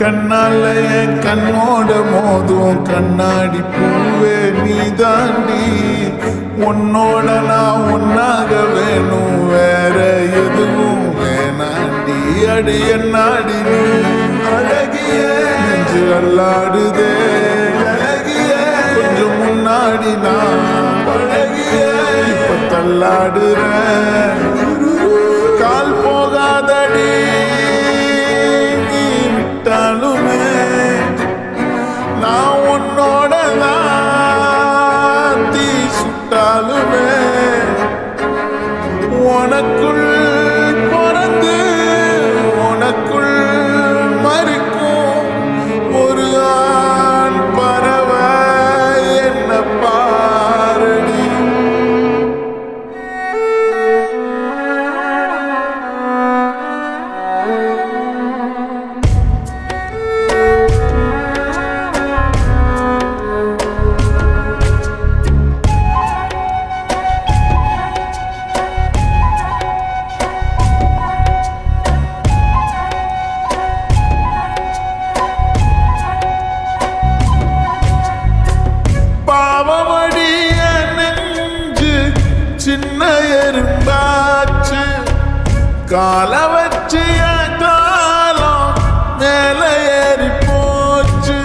கண்ணால என் கண்ணோட மோதும் கண்ணாடி பூவே நீ தாண்டி. உன்னோட நான் ஒன்னாக வேணும், வேற எதுவும் வேணாண்டி. அடி என்னாடி நீ அழகிய நெஞ்சு அல்லாடுதே அழகிய. கொஞ்சம் முன்னாடி நான் அழகிய இப்ப தள்ளாடுறேன். கால் போகாதடி நான் உன்னோட தீ சுட்டாலுமே உனக்குள் பிறந்து உனக்குள் மறிக்கும் ஒரு ஆண் பறவை என்ன பாரடி. சின்ன எறும்பாச்சு கால வச்சு காலம் மேல ஏறி போச்சு.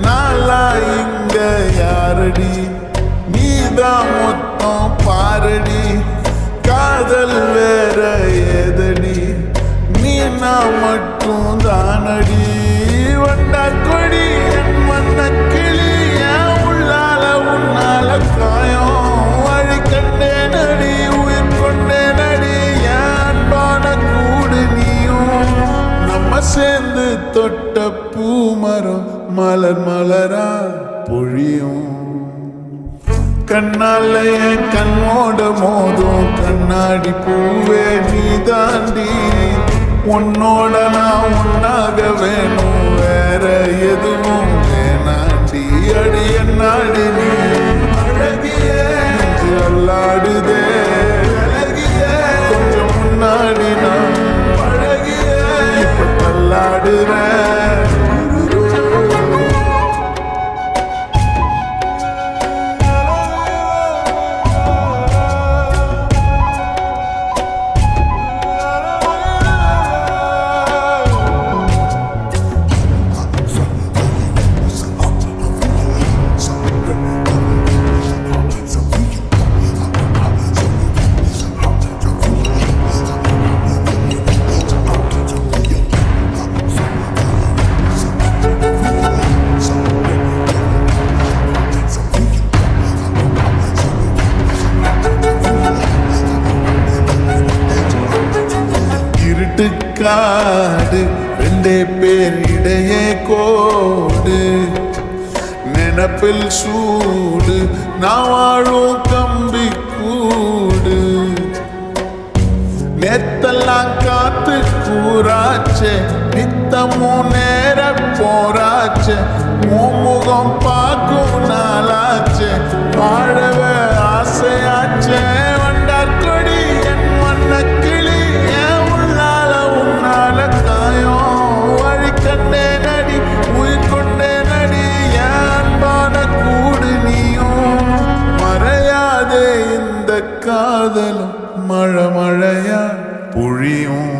நாளா இங்க யாரடி நீதான் மொத்தம் பாரடி. காதல் வேற ஏதடி நீ நான் மட்டும் தானடி. வண்டா கொடி என் மண்ண கிளி என் உள்ளால உன்னால காயம் கண்டே நடி உயிர் கொண்டே நடி. அன்பான கூடு நீயும் நம்ம சேர்ந்து தொட்ட பூமரம் மலர் மலரா பொழியும். கண்ணால என் கண்ணோட மோதும் கண்ணாடி பூவே நீ தாண்டி. உன்னோட நான் ஒன்னாக வேணும், வேற எதுவும் வேணாண்டி. அடி என்னாடி நீ அழகிய அல்லாடுதே அழகிய. கொஞ்சம் முன்னாடி நான் அழகிய இப்ப தள்ளாடுறேன். காடு ரெண்டே பேர் இடையே கோடு நினப்பில் சூடு நான் வாழும் கம்பி கூடு. நேத்தெல்லாம் காத்து கூறாச்சே நித்தமும் நேர போராச்சே. முகம் பார்க்கும் நாளாச்சே வாழவே ஆசையாச்சே. வண்டார் கொடி என் வண்ண கிளி என் உள்ளால உன்னால காயம் வழி கண்டே நடி உயிர் கொண்டே நடி. என் அன்பான கூடு நீயும் மறையாதே இந்த காதலும் மழை மழையா பொழியும்.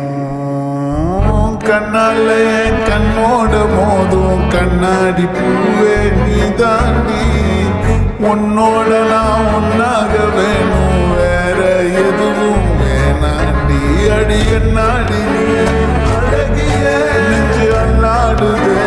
கண்ணால என் கண்ணோட மோதும் கண்ணாடி பூவே நீ தாண்டி. உன்னோட நான் ஒன்னாக வேணும், வேற எதுவும் வேணாண்டி. அடி என்னாடி நீ அழகிய நெஞ்சு அல்லாடுதே